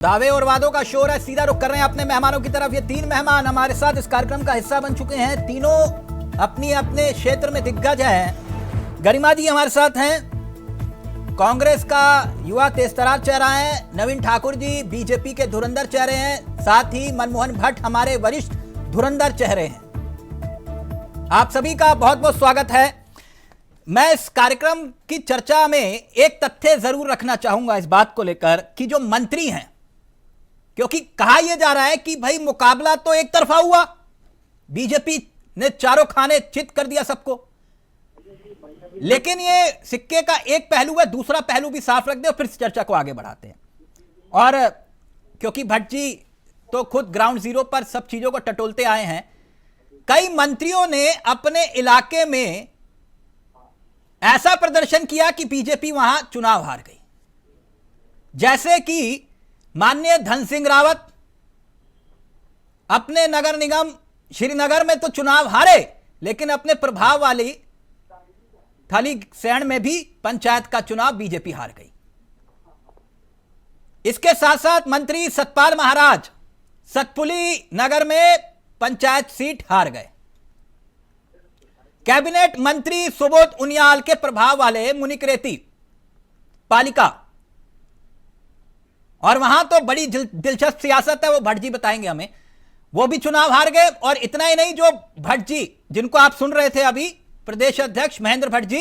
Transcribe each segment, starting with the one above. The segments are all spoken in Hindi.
दावे और वादों का शोर है। सीधा रुख कर रहे हैं अपने मेहमानों की तरफ। ये तीन मेहमान हमारे साथ इस कार्यक्रम का हिस्सा बन चुके हैं। तीनों अपनी अपने क्षेत्र में दिग्गज हैं। गरिमा जी हमारे साथ हैं, कांग्रेस का युवा तेजतर्रार चेहरा है। नवीन ठाकुर जी बीजेपी के धुरंधर चेहरे हैं। साथ ही मनमोहन भट्ट हमारे वरिष्ठ धुरंधर चेहरे हैं। आप सभी का बहुत बहुत स्वागत है। मैं इस कार्यक्रम की चर्चा में एक तथ्य जरूर रखना चाहूंगा इस बात को लेकर कि जो मंत्री हैं, क्योंकि कहा यह जा रहा है कि भाई मुकाबला तो एक तरफा हुआ, बीजेपी ने चारों खाने चित कर दिया सबको, लेकिन ये सिक्के का एक पहलू है, दूसरा पहलू भी साफ रख दे और फिर चर्चा को आगे बढ़ाते हैं। और क्योंकि भट्ट जी तो खुद ग्राउंड जीरो पर सब चीजों को टटोलते आए हैं, कई मंत्रियों ने अपने इलाके में ऐसा प्रदर्शन किया कि बीजेपी वहां चुनाव हार गई। जैसे कि माननीय धन सिंह रावत अपने नगर निगम श्रीनगर में तो चुनाव हारे, लेकिन अपने प्रभाव वाली थालीसैंण में भी पंचायत का चुनाव बीजेपी हार गई। इसके साथ साथ मंत्री सतपाल महाराज सतपुली नगर में पंचायत सीट हार गए। कैबिनेट मंत्री सुबोध उनियाल के प्रभाव वाले मुनिकरेती पालिका, और वहां तो बड़ी दिलचस्प सियासत है, वो भट्ट जी बताएंगे हमें, वो भी चुनाव हार गए। और इतना ही नहीं, जो भट्ट जी जिनको आप सुन रहे थे अभी, प्रदेश अध्यक्ष महेंद्र भट्ट जी,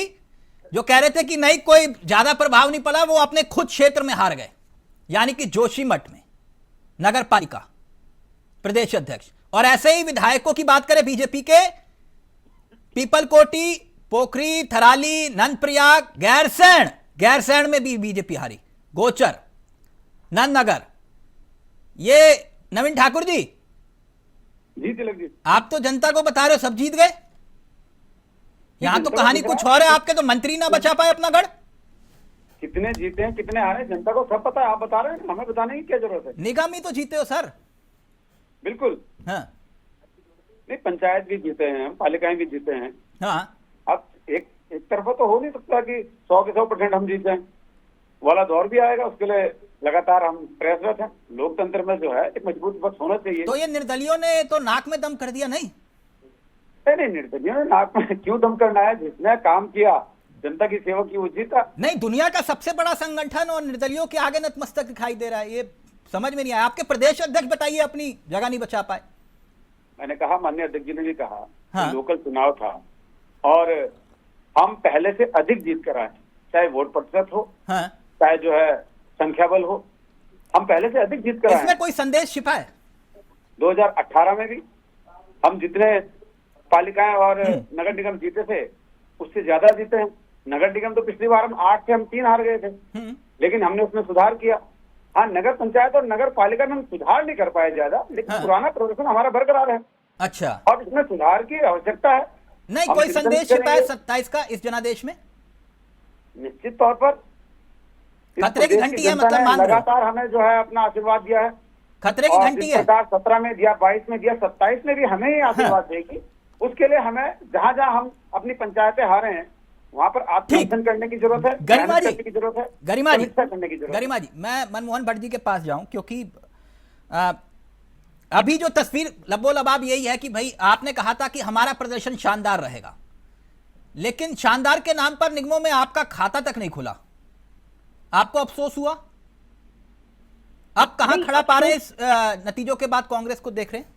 जो कह रहे थे कि नहीं कोई ज्यादा प्रभाव नहीं पड़ा, वो अपने खुद क्षेत्र में हार गए, यानी कि जोशीमठ में नगर पालिका प्रदेश अध्यक्ष। और ऐसे ही विधायकों की बात करें बीजेपी के, पीपलकोटी, पोखरी, थराली, नंदप्रयाग, गैरसैंण में भी बीजेपी हारी, गोचर, नंदनगर। ये नवीन ठाकुर जी जी तिलक जी, आप तो जनता को बता रहे हो सब जीत गए, यहां तो कहानी कुछ और है। आपके तो मंत्री ना बचा पाए अपना गढ़। कितने जीते हैं कितने हारे जनता को सब पता है, आप बता रहे हैं, हमें बताने की क्या जरूरत है। निगम ही तो जीते हो सर। बिल्कुल हाँ नहीं, पंचायत भी जीते हैं, पालिकाएं भी जीते हैं। हाँ, अब एक तरफा तो हो नहीं सकता कि 100 के 100% हम जीते हैं, वाला दौर भी आएगा, उसके लिए लगातार हम प्रयासरत हैं। लोकतंत्र में जो है एक मजबूत पक्ष होना चाहिए। तो ये निर्दलियों ने तो नाक में दम कर दिया नहीं? नहीं, निर्दलियों ने नाक में क्यों दम करना है? जिसने काम किया जनता की सेवा की वो जीता। नहीं, दुनिया का सबसे बड़ा संगठन और निर्दलियों के आगे नतमस्तक दिखाई दे रहा है, ये समझ में नहीं आया। आपके प्रदेश अध्यक्ष बताइए, अपनी जगह नहीं बचा पाए। मैंने कहा, माननीय अध्यक्ष जी ने भी कहा, हाँ। लोकल चुनाव था और हम पहले से अधिक जीत कर आए, चाहे वोट प्रतिशत हो, हाँ। चाहे जो है संख्या बल हो, हम पहले से अधिक जीत कर आए। इसमें कोई संदेश छिपा है? 2018 में भी हम जितने पालिकाएं और नगर निगम जीते थे उससे ज्यादा जीते हैं। नगर निगम तो पिछली बार हम 8 से 3 हार गए थे, लेकिन हमने उसमें सुधार किया। हाँ, नगर पंचायत और नगर पालिका में हम सुधार नहीं कर पाए ज्यादा, लेकिन हाँ। पुराना प्रदर्शन हमारा बरकरार है। अच्छा, और इसमें सुधार की आवश्यकता है। नहीं हम कोई चिंतन संदेश छिपा है करेंगे। 27 का इस जनादेश में? निश्चित तौर पर इस खतरे की प्रदेश घंटी है, जनता मतलब ने मान रहे हो? लगातार हमें जो है अपना आशीर्वाद दिया है। खतरे की और घंटी जिस है। प्रकार 17 में दिया, 22 में दिया, 27 में भी हमें ही आशीर्वाद देगी। उसके लिए हमें जहां जहां हम अपनी पंचायतें हारे हैं वहां पर आत्मचिंतन करने की जरूरत है, गरिमा जी, मेहनत करने की जरूरत है, गरिमा जी, समीक्षा करने की जरूरत है। गरिमा जी, मैं मनमोहन भट्ट जी के पास जाऊं, क्योंकि अभी जो तस्वीर लबोलबाब यही है कि भाई आपने कहा था कि हमारा प्रदर्शन शानदार रहेगा, लेकिन शानदार के नाम पर निगमों में आपका खाता तक नहीं खुला। आपको अफसोस हुआ? अब कहां खड़ा पा रहे हैं इस नतीजों के बाद कांग्रेस को देख रहे हैं?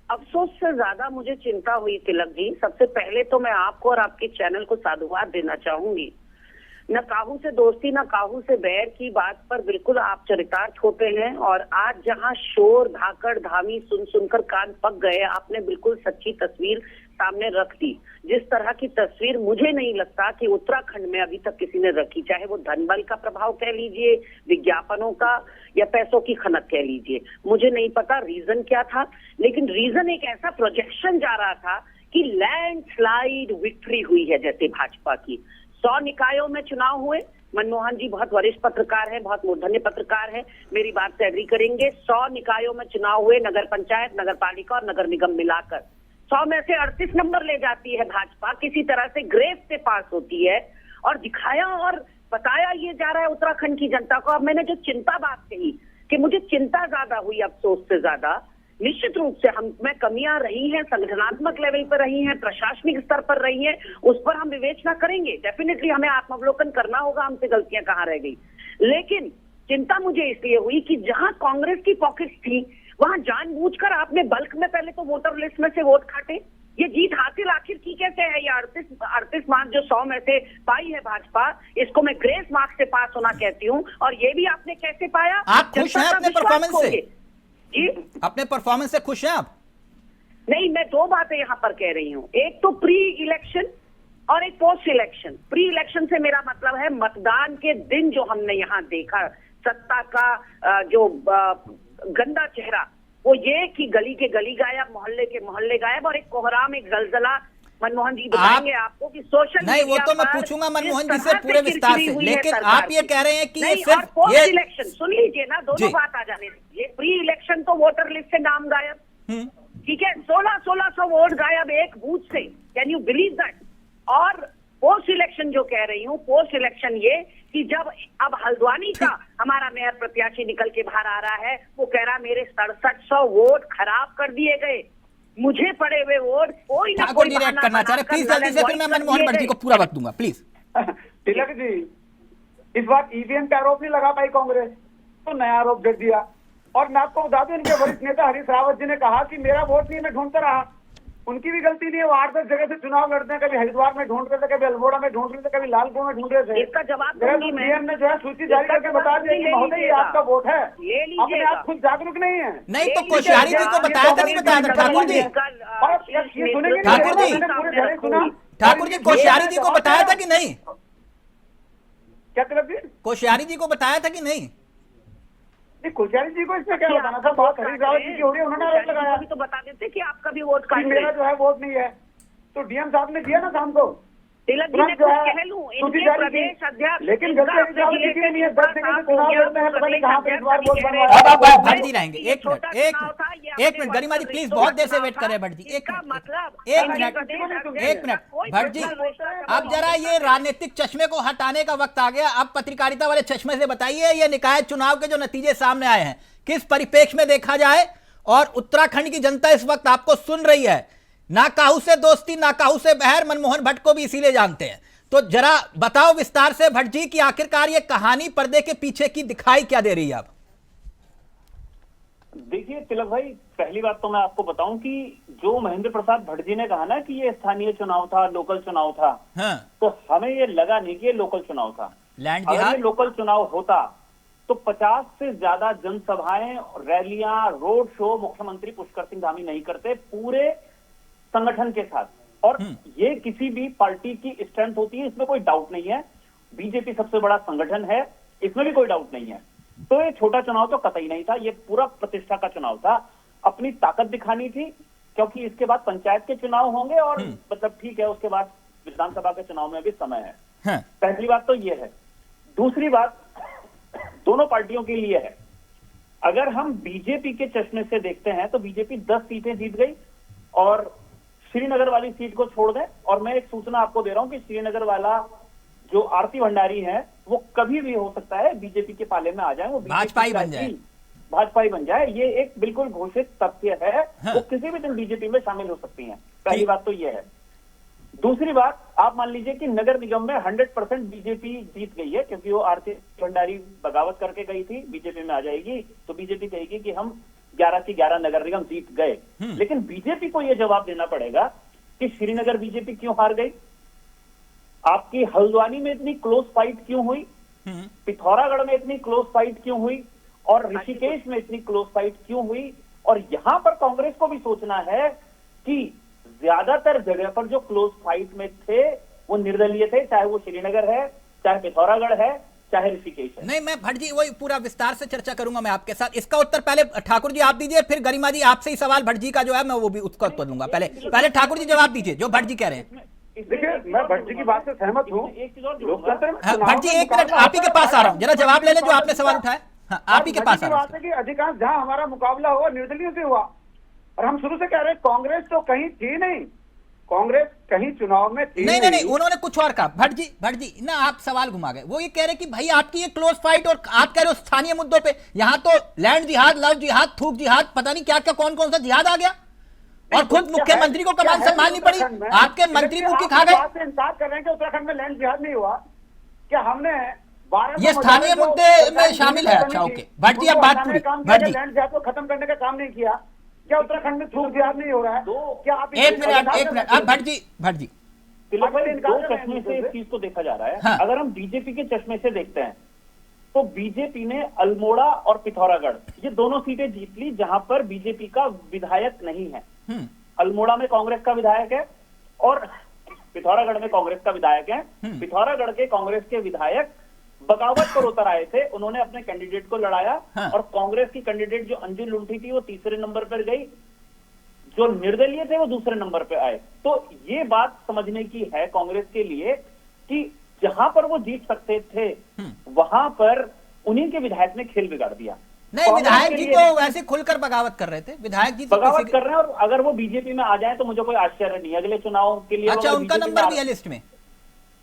अफसोस से ज्यादा मुझे चिंता हुई तिलक जी। सबसे पहले तो मैं आपको और आपके चैनल को साधुवाद देना चाहूंगी। न काहू से दोस्ती न काहू से बैर की बात पर बिल्कुल आप चरितार्थ होते हैं। और आज जहां शोर धाकड़ धामी सुन सुनकर कान पक गए, आपने बिल्कुल सच्ची तस्वीर सामने रख दी। जिस तरह की तस्वीर मुझे नहीं लगता कि उत्तराखंड में अभी तक किसी ने रखी, चाहे वो धनबल का प्रभाव कह लीजिए, विज्ञापनों का, या पैसों की खनक कह लीजिए। मुझे नहीं पता रीजन क्या था, लेकिन रीजन एक ऐसा प्रोजेक्शन जा रहा था कि लैंडस्लाइड विक्ट्री हुई है जैसे भाजपा की। 100 निकायों में चुनाव हुए। मनमोहन जी बहुत वरिष्ठ पत्रकार हैं, बहुत मूर्धन्य पत्रकार हैं, मेरी बात से एग्री करेंगे। 100 निकायों में चुनाव हुए, नगर पंचायत, नगर पालिका और नगर निगम मिलाकर 100 में से 38 नंबर ले जाती है भाजपा, किसी तरह से ग्रेस से पास होती है। और दिखाया और बताया ये जा रहा है उत्तराखंड की जनता को। अब मैंने जो चिंता बात कही कि मुझे चिंता ज्यादा हुई अफसोस से ज्यादा। निश्चित रूप से मैं कमियां रही हैं, संगठनात्मक लेवल पर रही हैं, प्रशासनिक स्तर पर रही हैं, उस पर हम विवेचना करेंगे। डेफिनेटली हमें आत्मावलोकन करना होगा, हमसे गलतियां कहाँ रह गई। लेकिन चिंता मुझे इसलिए हुई कि जहां कांग्रेस की पॉकेट्स थी वहां जानबूझकर आपने बल्क में पहले तो वोटर लिस्ट में से वोट काटे। ये जीत हासिल आखिर की कैसे है? ये 38 मार्क्स जो 100 में से पाई है भाजपा, इसको मैं ग्रेस मार्क्स से पास होना कहती हूँ। और ये भी आपने कैसे पाया? आप खुश हैं अपने परफॉर्मेंस से? जी, अपने परफॉर्मेंस से खुश हैं आप? नहीं, मैं दो बातें यहाँ पर कह रही हूँ। एक तो प्री इलेक्शन और एक पोस्ट इलेक्शन। प्री इलेक्शन से मेरा मतलब है मतदान के दिन जो हमने यहाँ देखा सत्ता का जो गंदा चेहरा, वो ये कि गली के गली गायब, मोहल्ले के मोहल्ले गायब, और एक कोहराम, एक जलजला। मनमोहन जी बताएंगे आपको कि सोशल नहीं, वो तो मैं पूछूंगा मनमोहन जी से पूरे विस्तार से, लेकिन आप ये कह रहे हैं कि ये सिर्फ पोस्ट इलेक्शन, सुन लीजिए ना, दोनों बात आ जाने दीजिए। प्री इलेक्शन तो वोटर लिस्ट से नाम गायब, ठीक है, 1600 वोट गायब एक बूथ से, कैन यू बिलीव दैट? और पोस्ट इलेक्शन जो कह रही हूँ, पोस्ट इलेक्शन ये कि जब अब हल्द्वानी का हमारा मेयर प्रत्याशी निकल के बाहर आ रहा है, वो कह रहा मेरे 6700 वोट खराब कर दिए गए, मुझे पड़े हुए वोट कोई ना कोई रिएक्ट करना चाह रहे। प्लीज जल्दी से, फिर मैं मनमोहन भट्ट जी को पूरा वक्त दूंगा, प्लीज। तिलक जी, इस बार ईवीएम का आरोप नहीं लगा पाई कांग्रेस, तो नया आरोप दे दिया। और मैं आपको बता दूं, इनके वरिष्ठ नेता हरीश रावत जी ने कहा कि मेरा वोट नहीं, मैं ढूंढता रहा। उनकी भी गलती नहीं है, वो 8-10 जगह से चुनाव लड़ते हैं, कभी हरिद्वार में ढूंढ रहे थे, कभी अल्मोड़ा में ढूंढ रहे थे, कभी लालपुर में ढूंढ रहे थे। इसका जवाब दूंगी मैं। ने जो है सूची जारी करके बता दिया कि महोदय ये आपका वोट है, अपने आप खुद जागरूक नहीं है। नहीं तो कोश्यारी जी को बताया था, नहीं बताया था? ठाकुर जी, ठाकुर जी कोश्यारी जी को बताया था कि नहीं? क्या तिलक जी? कोश्यारी जी को बताया था कि नहीं? कोश्यारी जी को इसमें क्या बताना था? बात हरीश रावत जी की हो रही है, उन्होंने आरोप लगाया। तो बता देते कि आपका भी वोट काट, मेरा जो है वोट नहीं है, तो डीएम साहब ने दिया ना शाम को। तिलक जी ने कुछ कह लूं, इनके प्रदेश अध्यक्ष, लेकिन भट्ट जी रहेंगे। एक मिनट गरिमा जी, प्लीज, बहुत देर से वेट कर रहे हैं भट्ट जी। एक मिनट भट्ट जी, अब जरा ये राजनीतिक चश्मे को हटाने का वक्त आ गया। अब पत्रकारिता वाले चश्मे से बताइए, ये निकाय चुनाव के जो नतीजे सामने आए हैं किस परिप्रेक्ष्य में देखा जाए, और उत्तराखंड की जनता इस वक्त आपको सुन रही है। ना काहू से दोस्ती, ना काहू से बहर, मनमोहन भट्ट को भी इसीलिए जानते हैं। तो जरा बताओ विस्तार से भट्ट जी कि आखिरकार ये कहानी पर्दे के पीछे की दिखाई क्या दे रही है? अब देखिए तिलक भाई, पहली बात तो मैं आपको बताऊं कि जो महेंद्र प्रसाद भट्ट जी ने कहा ना कि ये स्थानीय चुनाव था, लोकल चुनाव था, हाँ। तो हमें ये लगा नहीं कि ये लोकल चुनाव था। लैंड अगर ये लोकल चुनाव होता तो 50 से ज्यादा जनसभाएं, रैलियां, रोड शो मुख्यमंत्री पुष्कर सिंह धामी नहीं करते पूरे संगठन के साथ। और ये किसी भी पार्टी की स्ट्रेंथ होती है, इसमें कोई डाउट नहीं है। बीजेपी सबसे बड़ा संगठन है, इसमें भी कोई डाउट नहीं है। तो ये छोटा चुनाव तो कतई नहीं था, ये पूरा प्रतिष्ठा का चुनाव था। अपनी ताकत दिखानी थी, क्योंकि इसके बाद पंचायत के चुनाव होंगे और मतलब ठीक है, उसके बाद विधानसभा के चुनाव में भी समय है। पहली बात तो ये है। दूसरी बात दोनों पार्टियों के लिए है। अगर हम बीजेपी के चश्मे से देखते हैं तो बीजेपी 10 सीटें जीत गई और श्रीनगर वाली सीट को छोड़ दें। और मैं एक सूचना आपको दे रहा हूं कि श्रीनगर वाला जो आरती भंडारी है वो कभी भी हो सकता है बीजेपी के पाले में आ जाए, वो भाजपाई बन जाए, भाजपाई बन जाए। ये एक बिल्कुल घोषित तथ्य है। वो किसी भी दिन बीजेपी में शामिल हो सकती हैं। पहली बात तो ये है। दूसरी बात, आप मान लीजिए कि नगर निगम में 100% बीजेपी जीत गई है, क्योंकि वो आरती भंडारी बगावत करके गई थी, बीजेपी में आ जाएगी तो बीजेपी कहेगी कि हम 11 की 11 नगर निगम जीत गए। लेकिन बीजेपी को यह जवाब देना पड़ेगा कि श्रीनगर बीजेपी क्यों हार गई, आपकी हल्द्वानी में इतनी क्लोज फाइट क्यों हुई, पिथौरागढ़ में इतनी क्लोज फाइट क्यों हुई, और ऋषिकेश में इतनी क्लोज फाइट क्यों हुई। और यहां पर कांग्रेस को भी सोचना है कि ज्यादातर जगह पर जो क्लोज फाइट में थे वो निर्दलीय थे, चाहे वो श्रीनगर है, चाहे पिथौरागढ़ है, चाहे ऋषिकेश है। नहीं, मैं भट्ट जी वही पूरा विस्तार से चर्चा करूंगा मैं आपके साथ। इसका उत्तर पहले ठाकुर जी आप दीजिए, फिर गरिमा जी आपसे ही सवाल भट्ट जी का जो है मैं वो भी उसका उत्तर दूंगा। पहले ठाकुर जी जवाब दीजिए जो भट्ट जी कह रहे हैं। देखिए, मैं भट्ट जी की बात से सहमत हूँ। भट्ट जी एक मिनट, आप ही के पास आ रहा हूँ, जरा जवाब ले ले जो आपने सवाल उठाया। हाँ, आप ही के पास आ रहा हूँ। कि अधिकांश जहाँ हमारा मुकाबला हुआ निर्दलीय से हुआ, और हम शुरू से कह रहे हैं कांग्रेस तो कहीं थी नहीं, कांग्रेस कहीं चुनाव में थी नहीं, उन्होंने कुछ और कहा। भट्ट जी ना, आप सवाल घुमा गए। वो ये कह रहे कि भाई आपकी ये क्लोज फाइट, और आप कह रहे हो स्थानीय मुद्दों पे, यहाँ तो लैंड जिहाद, लव जिहाद, थूक जिहाद, पता नहीं क्या क्या कौन कौन सा जिहाद आ गया, और खुद मुख्यमंत्री को कमान संभालनी पड़ी, आपके मंत्री मुंह की खा गए। इंसाफ कर रहे हैं कि उत्तराखंड में लैंड जिहाद नहीं हुआ क्या? हमने ये स्थानीय मुद्दे में शामिल है। अच्छा, ओके भट्ट जी, अब बात पूरी। भट्ट जी, लैंड जिहाद को खत्म करने का काम नहीं किया क्या? उत्तराखंड में थूक जिहाद नहीं हो रहा है? क्या आप एक मिनट, अब भट्ट जी दो चश्मे से इस चीज को देखा जा रहा है। हाँ। अगर हम बीजेपी के चश्मे से देखते हैं तो बीजेपी ने अल्मोड़ा और पिथौरागढ़ ये दोनों सीटें जीत ली जहां पर बीजेपी का विधायक नहीं है। अल्मोड़ा में कांग्रेस का विधायक है और पिथौरागढ़ में कांग्रेस का विधायक है। पिथौरागढ़ के कांग्रेस के विधायक बगावत पर उतर आए थे, उन्होंने अपने कैंडिडेट को लड़ाया। हाँ। और कांग्रेस की कैंडिडेट जो अंजू लुंठी थी वो तीसरे नंबर पर गई, जो निर्दलीय थे वो दूसरे नंबर पे आए। तो ये बात समझने की है कांग्रेस के लिए कि जहां पर वो जीत सकते थे वहां पर उन्हीं के विधायक ने खेल बिगाड़ दिया। नहीं, विधायक जी तो वैसे खुलकर बगावत कर रहे थे, विधायक जी तो बगावत कर रहे हैं। और अगर वो बीजेपी में आ जाए तो मुझे कोई आश्चर्य नहीं है अगले चुनाव के लिए। अच्छा, उनका नंबर भी है लिस्ट में?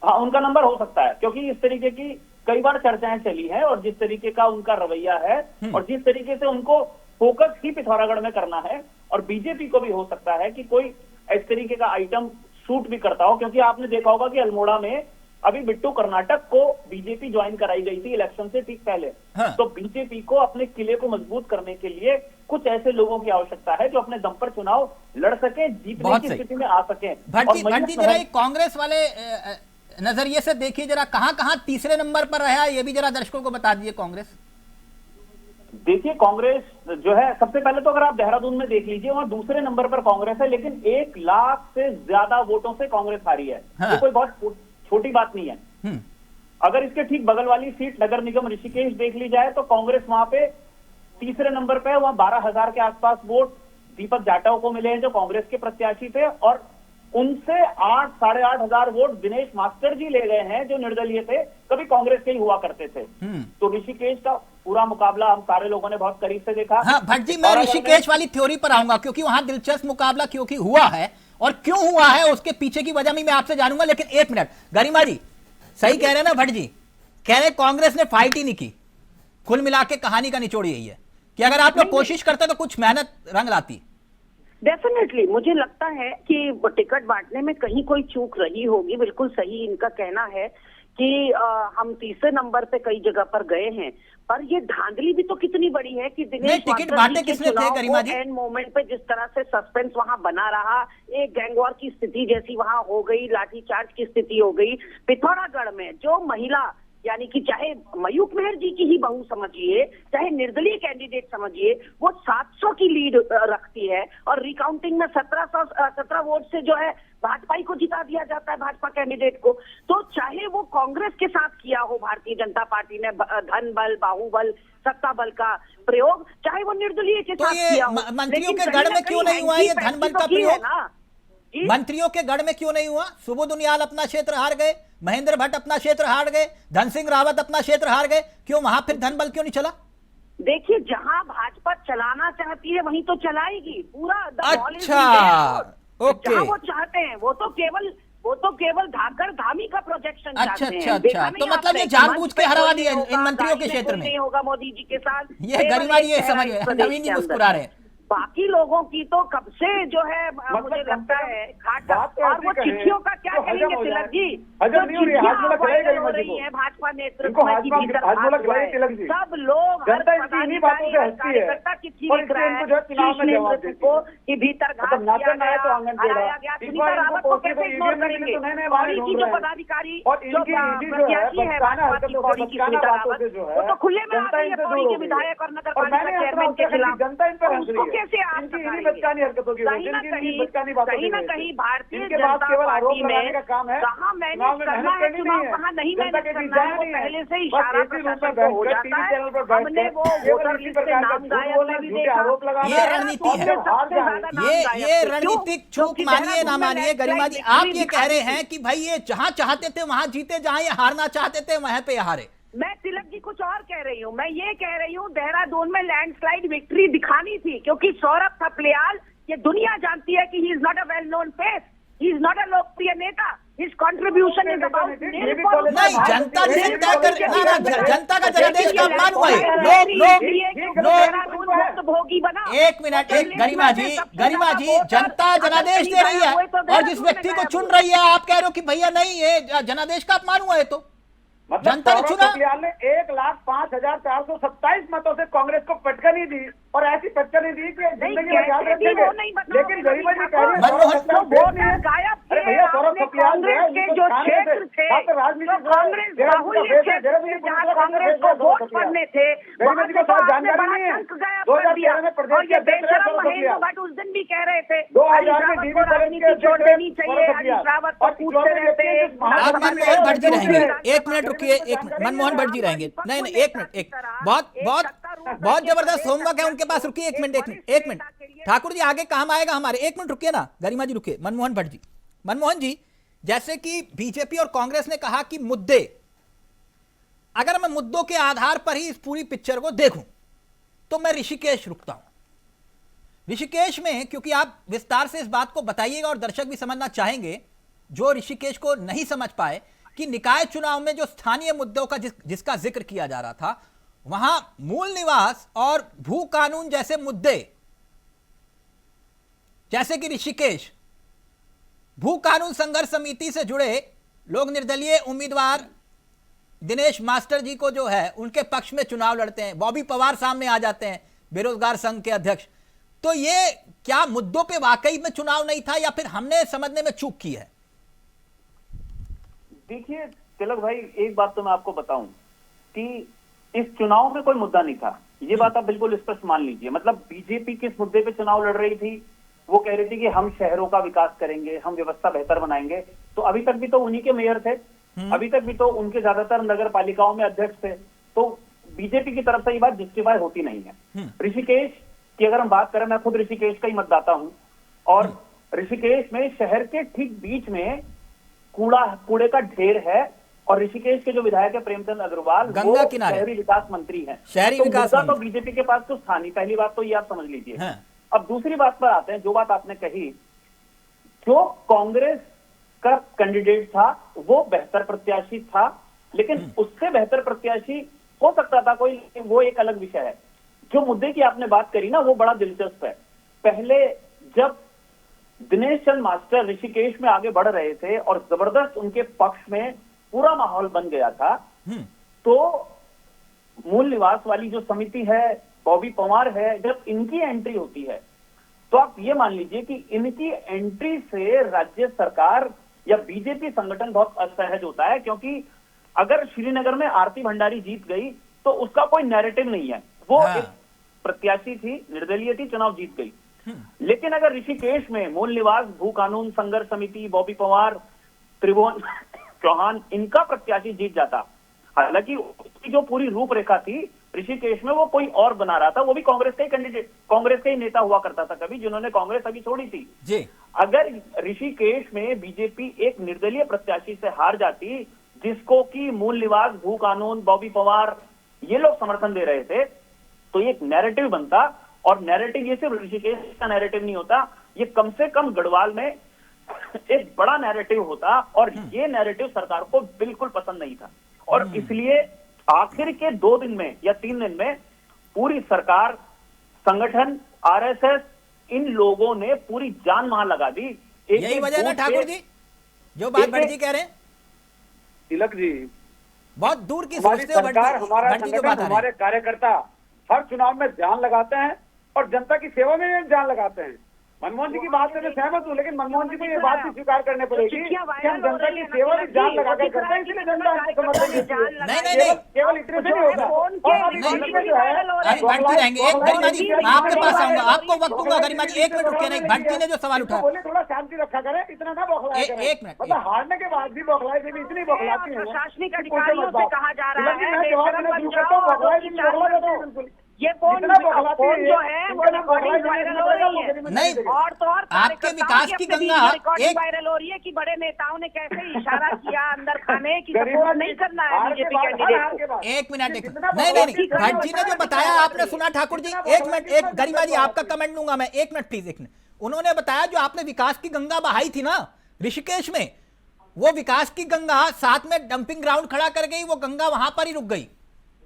हाँ, उनका नंबर हो सकता है, क्योंकि इस तरीके की कई बार चर्चाएं चली है और जिस तरीके का उनका रवैया है और जिस तरीके से उनको फोकस ही पिथौरागढ़ में करना है, और बीजेपी को भी हो सकता है कि कोई इस तरीके का आइटम शूट भी करता हो। क्योंकि आपने देखा होगा कि अल्मोड़ा में अभी बिट्टू कर्नाटक को बीजेपी ज्वाइन कराई गई थी इलेक्शन से ठीक पहले। हाँ। तो बीजेपी को अपने किले को मजबूत करने के लिए कुछ ऐसे लोगों की आवश्यकता है जो अपने दम पर चुनाव लड़ सके, जीतने की स्थिति में आ सके। भट्ट जी जरा कांग्रेस वाले नजरिए से देखिए, जरा कहां तीसरे नंबर पर रहा, ये भी जरा दर्शकों को बता दीजिए। कांग्रेस देखिए, कांग्रेस जो है सबसे पहले तो अगर आप देहरादून में देख लीजिए वहां दूसरे नंबर पर कांग्रेस है, लेकिन 1 लाख से ज्यादा वोटों से कांग्रेस हारी है। हाँ। तो कोई बहुत छोटी बात नहीं है। अगर इसके ठीक बगल वाली सीट नगर निगम ऋषिकेश देख ली जाए तो कांग्रेस वहां पे तीसरे नंबर पे है। वहां 12,000 के आसपास वोट दीपक जाटव को मिले हैं जो कांग्रेस के प्रत्याशी थे, और उनसे 8-8,500 वोट दिनेश मास्टर जी ले गए हैं जो निर्दलीय थे, कभी कांग्रेस के ही हुआ करते थे। तो ऋषिकेश का पूरा मुकाबला हम सारे लोगों ने बहुत करीब से देखा। हाँ भट्ट जी, मैं ऋषिकेश वाली थ्योरी पर आऊंगा क्योंकि वहां दिलचस्प मुकाबला क्योंकि हुआ है, और क्यों हुआ है उसके पीछे की वजह भी मैं आपसे जानूंगा। लेकिन एक मिनट, गरिमा जी सही कह रहे हैं ना भट्ट जी? कह रहे कांग्रेस ने फाइट ही नहीं की। कुल मिला के कहानी का निचोड़ यही है कि अगर आप लोग कोशिश करते तो कुछ मेहनत रंग लाती। डेफिनेटली मुझे लगता है कि टिकट बांटने में कहीं कोई चूक रही होगी। बिल्कुल सही इनका कहना है कि हम तीसरे नंबर पे कई जगह पर गए हैं, पर ये धांधली भी तो कितनी बड़ी है कि दिनेश टिकट बांटे किसने थे गरिमा जी? एंड मोमेंट पे जिस तरह से सस्पेंस वहां बना रहा, एक गैंगवॉर की स्थिति जैसी वहां हो गई, लाठीचार्ज की स्थिति हो गई। पिथौरागढ़ में जो महिला, यानी कि चाहे मयूख मेहर जी की ही बहू समझिए, चाहे निर्दलीय कैंडिडेट समझिए, वो 700 की लीड रखती है और रिकाउंटिंग में 17 वोट से जो है भाजपा को जिता दिया जाता है, भाजपा कैंडिडेट को। तो चाहे वो कांग्रेस के साथ किया हो भारतीय जनता पार्टी ने धन बल, बाहुबल, सत्ता बल का प्रयोग, चाहे वो निर्दलीय के साथ किया हो, मंत्रियों के गढ़ में क्यों नहीं हुआ ये धन बल का प्रयोग? मंत्रियों के गढ़ में क्यों नहीं हुआ? सुबोध उनियाल अपना क्षेत्र हार गए, महेंद्र भट्ट अपना क्षेत्र हार गए, धन सिंह रावत अपना क्षेत्र हार गए, क्यों वहां फिर धन बल क्यों नहीं चला? देखिए, जहां भाजपा चलाना चाहती है वहीं तो चलाएगी पूरा। अच्छा, ओके, जहां वो चाहते हैं वो तो केवल धाकड़ धामी का प्रोजेक्शन चाहते हैं। अच्छा, तो मतलब ये जानबूझ के हरवा दिया इन मंत्रियों के क्षेत्र में। नहीं होगा मोदी जी के साथ, ये गरिमा ये समझ नवीन जी मुस्कुरा रहे हैं। बाकी लोगों की तो कब से जो है मुझे लगता है घाटा। और वो चिट्ठियों का क्या कहेंगे तिलक जी? वायरल हो रही है भाजपा नेतृत्व में कि भीतर सब लोग कार्यकर्ता चिट्ठी लिख रहा है को कि भीतर हराया गया। सुनीता रावत को कैसे इग्नोर करेंगे? पौड़ी की जो पदाधिकारी जो प्रत्याशी है भाजपा की, पौड़ी की सुनीता रावत, वो तो खुले में आ रही है पौड़ी के विधायक और नगर पालिका चेयरमैन के खिलाफ। कैसे आप कहीं ना कहीं भारतीय जनता पार्टी में कहाँ मैनेज करना है चुनाव, कहाँ नहीं मैनेज करना है, वो पहले से इशारा प्रशासन को हो जाता है। हमने वो वोटर लिस्ट से नाम गायब में भी देखा। ये रणनीति है, ये रणनीतिक चूक मानिए ना मानिए गरिमा जी, आप ये कह रहे हैं कि भाई ये जहां चाहते थे वहां जीते, जहां ये हारना चाहते थे वहां पे हारे। मैं तिलक जी कुछ और कह रही हूँ। मैं ये कह रही हूँ देहरादून में लैंडस्लाइड विक्ट्री दिखानी थी, क्योंकि सौरभ थपलियाल ये दुनिया जानती है कि he is not a well known face. He is not a लोकप्रिय नेता, हिज कंट्रीब्यूशन इज अबाउट नहीं, जनता जिसे तय कर जनता का जनादेश का अपमान हुआ है। लोग भोगी बना। एक मिनट, एक गरिमा जी जनता जनादेश दे रही है और जिस व्यक्ति को चुन रही है आप कह रहे हो कि भैया नहीं ये जनादेश का अपमान हुआ है, तो जनता ने चुना। 1,05,427 मतों से कांग्रेस को पटकनी दी और ऐसी पटकनी दी कि जिंदगी में याद रखेंगे। लेकिन गरिमा जी कह रहे हैं गायब अरे भैया सौरभ सप्रियाल के जो क्षेत्र थे, कांग्रेस बाहुल्य क्षेत्र थे, जहाँ कांग्रेस को वोट पड़ने थे, गरिमा जी को शायद जानकारी नहीं है। 2013 में प्रदेश के बेशरम महेंद्र भट्ट उस दिन भी कह रहे थे 2000 में डीवी राजनीति छोड़ देनी चाहिए, हरीश रावत को पूछते रहते। आप मनमोहन भट्ट जी रहेंगे, एक मिनट रुकिए, एक मिनट, मनमोहन भट्ट जी रहेंगे। नहीं नहीं, एक मिनट, एक बहुत जबरदस्त होमवर्क है उनके पास। रुकिए एक मिनट ठाकुर जी, आगे काम आएगा हमारे। एक मिनट रुकिए ना, गरिमा जी रुकिए। मनमोहन भट्ट जी, मनमोहन जी, जैसे कि बीजेपी और कांग्रेस ने कहा कि मुद्दे, अगर मैं मुद्दों के आधार पर ही इस पूरी पिक्चर को देखूं तो मैं ऋषिकेश रुकता हूं। ऋषिकेश में, क्योंकि आप विस्तार से इस बात को बताइएगा और दर्शक भी समझना चाहेंगे जो ऋषिकेश को नहीं समझ पाए, कि निकाय चुनाव में जो स्थानीय मुद्दों का जिसका जिक्र किया जा रहा था, वहां मूल निवास और भू कानून जैसे मुद्दे, जैसे कि ऋषिकेश, भू कानून संघर्ष समिति से जुड़े लोग निर्दलीय उम्मीदवार दिनेश मास्टर जी को जो है उनके पक्ष में चुनाव लड़ते हैं, बॉबी पवार सामने आ जाते हैं, बेरोजगार संघ के अध्यक्ष। तो ये क्या मुद्दों पे वाकई में चुनाव नहीं था या फिर हमने समझने में चूक की है? देखिए तिलक भाई, एक बात तो मैं आपको बताऊं कि इस चुनाव में कोई मुद्दा नहीं था, ये बात आप बिल्कुल स्पष्ट मान लीजिए। मतलब बीजेपी किस मुद्दे पे चुनाव लड़ रही थी? वो कह रही थी कि हम शहरों का विकास करेंगे, हम व्यवस्था बेहतर बनाएंगे। तो अभी तक भी तो उन्हीं के मेयर थे, अभी तक भी तो उनके ज्यादातर नगर पालिकाओं में अध्यक्ष थे। तो बीजेपी की तरफ से ये बात जस्टिफाई होती नहीं है। ऋषिकेश की अगर हम बात करें, मैं खुद ऋषिकेश का ही मतदाता हूं, और ऋषिकेश में शहर के ठीक बीच में कूड़े का ढेर है, और ऋषिकेश के जो विधायक है प्रेमचंद अग्रवाल, गंगा किनारे शहरी विकास मंत्री हैं। शहरी विकास तो बीजेपी के पास तो था नहीं, पहली बात तो ये आप समझ लीजिए। अब दूसरी बात पर आते हैं, जो बात आपने कही, जो कांग्रेस का कैंडिडेट था वो बेहतर प्रत्याशी था, लेकिन उससे बेहतर प्रत्याशी हो सकता था कोई, वो एक अलग विषय है। जो मुद्दे की आपने बात करी ना, वो बड़ा दिलचस्प है। पहले जब दिनेश चंद मास्टर ऋषिकेश में आगे बढ़ रहे थे और जबरदस्त उनके पक्ष में पूरा माहौल बन गया था, तो मूल निवास वाली जो समिति है, बॉबी पवार है, जब इनकी एंट्री होती है तो आप ये मान लीजिए कि इनकी एंट्री से राज्य सरकार या बीजेपी संगठन बहुत असहज होता है। क्योंकि अगर श्रीनगर में आरती भंडारी जीत गई तो उसका कोई नैरेटिव नहीं है, वो एक प्रत्याशी थी, निर्दलीय थी, चुनाव जीत गई। लेकिन अगर ऋषिकेश में मूल निवास, भू कानून संघर्ष समिति, बॉबी पवार, त्रिभुवन चौहान, इनका प्रत्याशी जीत जाता, हालांकि उसकी जो पूरी रूपरेखा थी ऋषिकेश में वो कोई और बना रहा था, वो भी कांग्रेस का ही कैंडिडेट, कांग्रेस का ही नेता हुआ करता था कभी, जिन्होंने कांग्रेस अभी छोड़ी थी जी। अगर ऋषिकेश में बीजेपी एक निर्दलीय प्रत्याशी से हार जाती, जिसको कि मूल निवास, भू कानून, बॉबी पवार ये लोग समर्थन दे रहे थे, तो ये एक नैरेटिव बनता। और नैरेटिव ये सिर्फ ऋषिकेश का नैरेटिव नहीं होता, ये कम से कम गढ़वाल में एक बड़ा नैरेटिव होता, और ये नैरेटिव सरकार को बिल्कुल पसंद नहीं था। और इसलिए आखिर के 2 दिन में या 3 दिन में पूरी सरकार, संगठन, आरएसएस, इन लोगों ने पूरी जान वहां लगा दी। यही वजह ना ठाकुर जी, जो बात भट्ट जी कह रहे हैं? तिलक जी, बहुत दूर की हमारी सोचते हो सरकार, हमारा भट्ट जी जो बात आ रही है। हमारे कार्यकर्ता हर चुनाव में जान लगाते हैं और जनता की सेवा में भी जान लगाते हैं। मनमोहन जी की बात से मैं सहमत हूँ, लेकिन मनमोहन जी को ये बात भी स्वीकार करने पड़ेगी कि हम जनता की सेवा भी जान लगाकर करते हैं, इसलिए जनता हमको समर्थन देती है। नहीं केवल इतने से नहीं होता। और अभी बीच में जो है अरे भट्ट जी रहेंगे, एक गरिमा जी आपके पास आऊंगा, आपको वक्त दूंगा। गरिमा जी 1 मिनट रुकिए। नहीं, भट्ट जी ने जो सवाल उठाया, बोले थोड़ा शांति रखा करें, इतना ना बौखलाया करें। 1 मिनट, मतलब हारने के बाद भी बौखलाए से भी इतनी बौखलाती है। प्रशासनिक अधिकारियों से कहा जा रहा है, मैं जवाब देना शुरू करता हूँ, बौखलाए से नहीं बौखला देता हूँ बिल्कुल। ये फोन जो है वो रिकॉर्डिंग वायरल हो रही है। नहीं, और तो और आपके विकास की गंगा रिकॉर्डिंग वायरल हो रही है कि बड़े नेताओं ने कैसे इशारा किया अंदर खाने की सपोर्ट नहीं करना है बीजेपी कैंडिडेट को। 1 मिनट, नहीं, भट्ट जी ने जो बताया आपने सुना ठाकुर जी? 1 मिनट, एक गरिमा जी आपका कमेंट लूंगा मैं, 1 मिनट प्लीज, 1 मिनट। उन्होंने बताया जो आपने विकास की गंगा बहाई थी ना, ऋषिकेश में वो विकास की गंगा साथ में डंपिंग ग्राउंड खड़ा कर गई, वो गंगा वहां पर ही रुक गई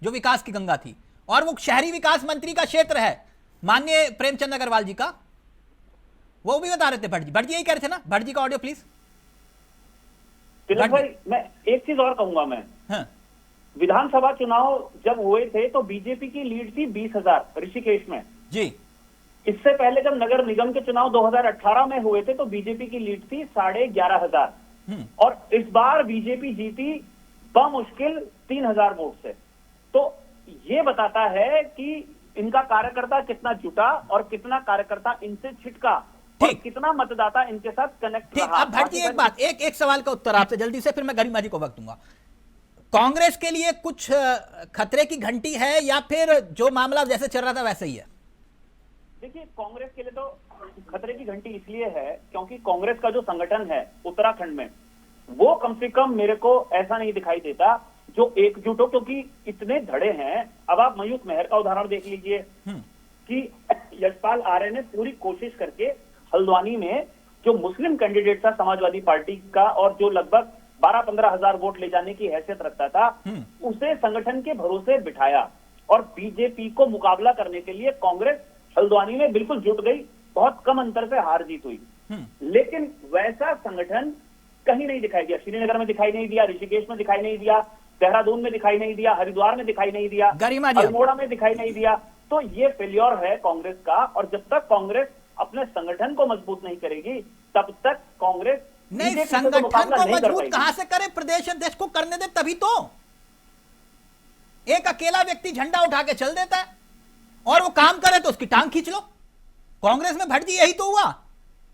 जो विकास की गंगा थी। और वो शहरी विकास मंत्री का क्षेत्र है माननीय प्रेमचंद अग्रवाल जी का, वो भी बता रहे थे। भट्ट जी यही कह रहे थे ना? भट्ट जी का ऑडियो प्लीज। तिलक भाई, मैं एक चीज और कहूंगा। मैं हाँ। विधानसभा चुनाव जब हुए थे तो बीजेपी की लीड थी 20,000 ऋषिकेश में जी। इससे पहले जब नगर निगम के चुनाव 2018 में हुए थे तो बीजेपी की लीड थी 11,500 और इस बार बीजेपी जीती बमुश्किल 3,000 वोट से। तो ये बताता है कि इनका कार्यकर्ता कितना जुटा और कितना कार्यकर्ता इनसे छिटका और कितना मतदाता इनके साथ कनेक्ट रहा। अब भट्ट जी एक बात, एक सवाल का उत्तर आपसे जल्दी से, फिर मैं गरिमा जी को वक्त दूंगा। कांग्रेस के लिए कुछ खतरे की घंटी है या फिर जो मामला जैसे चल रहा था वैसे ही है? देखिए, कांग्रेस के लिए तो खतरे की घंटी इसलिए है क्योंकि कांग्रेस का जो संगठन है उत्तराखंड में, वो कम से कम मेरे को ऐसा नहीं दिखाई देता जो एकजुट हो, क्योंकि इतने धड़े हैं। अब आप मयूख मेहर का उदाहरण देख लीजिए कि यशपाल आर्य ने पूरी कोशिश करके हल्द्वानी में जो मुस्लिम कैंडिडेट था समाजवादी पार्टी का और जो लगभग 12-15 हजार वोट ले जाने की हैसियत रखता था, उसे संगठन के भरोसे बिठाया और बीजेपी को मुकाबला करने के लिए कांग्रेस हल्द्वानी में बिल्कुल जुट गई। बहुत कम अंतर से हार जीत हुई, लेकिन वैसा संगठन कहीं नहीं दिखाई दिया। श्रीनगर में दिखाई नहीं दिया, ऋषिकेश में दिखाई नहीं दिया, देहरादून में दिखाई नहीं दिया, हरिद्वार में दिखाई नहीं दिया, अल्मोड़ा में दिखाई नहीं दिया। तो ये फेल्योर है कांग्रेस का। और जब तक कांग्रेस अपने संगठन को मजबूत नहीं करेगी तब तक कांग्रेस नहीं, संगठन को मजबूत कहां से करे? प्रदेश अध्यक्ष को करने दे तभी तो। एक अकेला व्यक्ति झंडा उठा के चल देता है और वो काम करे तो उसकी टांग खींच लो। कांग्रेस में भट्ट जी यही तो हुआ।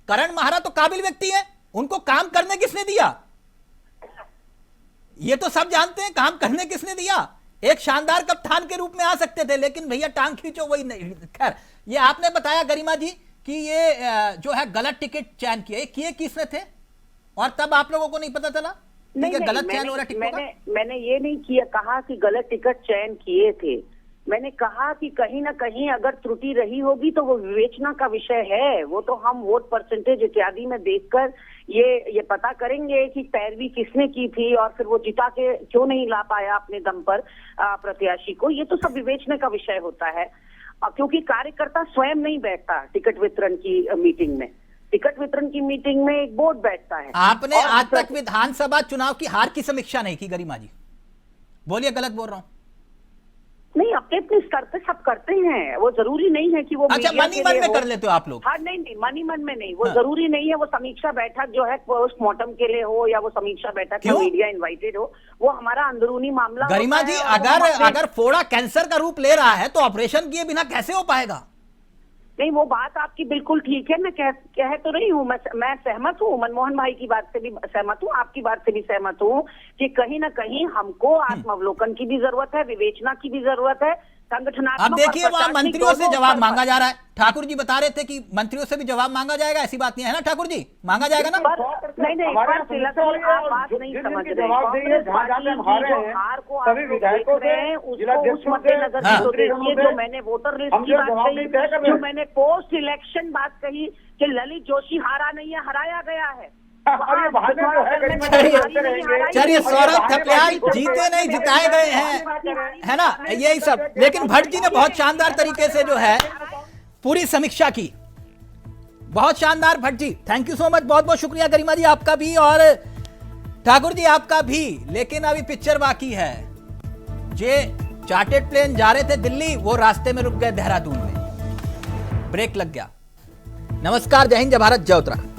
करण महारा तो काबिल व्यक्ति है, उनको काम करने किसने दिया? ये तो सब जानते हैं काम करने किसने दिया। एक शानदार कप्तान के रूप में आ सकते थे, लेकिन भैया टांग खींचो वही नहीं। खैर, ये आपने बताया गरिमा जी कि ये जो है गलत टिकट चयन किए किसने थे और तब आप लोगों को नहीं पता चला? नहीं, गलत चयन हो रहा टिकट का? मैंने ये नहीं किया कहा कि गलत टिकट चयन किए थे। मैंने कहा कि कहीं ना कहीं अगर त्रुटि रही होगी तो वो विवेचना का विषय है। वो तो हम वोट परसेंटेज इत्यादि में देखकर ये पता करेंगे कि पैरवी किसने की थी और फिर वो जिता के क्यों नहीं ला पाया अपने दम पर प्रत्याशी को। ये तो सब विवेचना का विषय होता है, क्योंकि कार्यकर्ता स्वयं नहीं बैठता टिकट वितरण की मीटिंग में। टिकट वितरण की मीटिंग में एक बोर्ड बैठता है। आपने आज तक विधानसभा चुनाव की हार की समीक्षा नहीं की गरिमा जी? बोलिए, गलत बोल रहा हूं? नहीं, अपने अपने स्तर पे सब करते हैं, वो जरूरी नहीं है कि वो अच्छा मनी मन में कर लेते हो आप लोग? हाँ, नहीं मनी मन में नहीं, वो जरूरी नहीं है। वो समीक्षा बैठक जो है पोस्टमार्टम के लिए हो या वो समीक्षा बैठक में मीडिया इनवाइटेड हो, वो हमारा अंदरूनी मामला। गरिमा जी, अगर फोड़ा कैंसर का रूप ले रहा है तो ऑपरेशन किए बिना कैसे हो पाएगा? नहीं, वो बात आपकी बिल्कुल ठीक है। मैं कह तो रही हूँ, मैं सहमत हूँ, मनमोहन भाई की बात से भी सहमत हूँ, आपकी बात से भी सहमत हूँ कि कहीं ना कहीं हमको आत्मावलोकन की भी जरूरत है, विवेचना की भी जरूरत है, संगठनात्मक। अब देखिए, वहां मंत्रियों से जवाब मांगा जा रहा है। ठाकुर जी बता रहे थे कि मंत्रियों से भी जवाब मांगा जाएगा, ऐसी बात नहीं है ना ठाकुर जी? मांगा जाएगा ना? नहीं, आप बात नहीं समझ रहे। हार को आप देख रहे हैं, उसको उस मद्देनजर तो देखिए जो मैंने वोटर लिस्ट की बात कही, जो मैंने पोस्ट इलेक्शन बात कही कि ललित जोशी हारा नहीं है, हराया गया है। चलिए, सौरभ थपलियाल जीते नहीं जिताए गए हैं, है ना, यही सब। लेकिन भट्ट जी ने बहुत शानदार तरीके से जो है पूरी समीक्षा की, बहुत शानदार। Bhatt ji, thank you so much, बहुत बहुत शुक्रिया। गरिमा जी आपका भी और ठाकुर जी आपका भी। लेकिन अभी पिक्चर बाकी है। जे चार्टर्ड प्लेन जा रहे थे दिल्ली, वो रास्ते में रुक गए देहरादून में, ब्रेक लग गया। नमस्कार, जय हिंद, जय भारत, जय उत्तराखंड।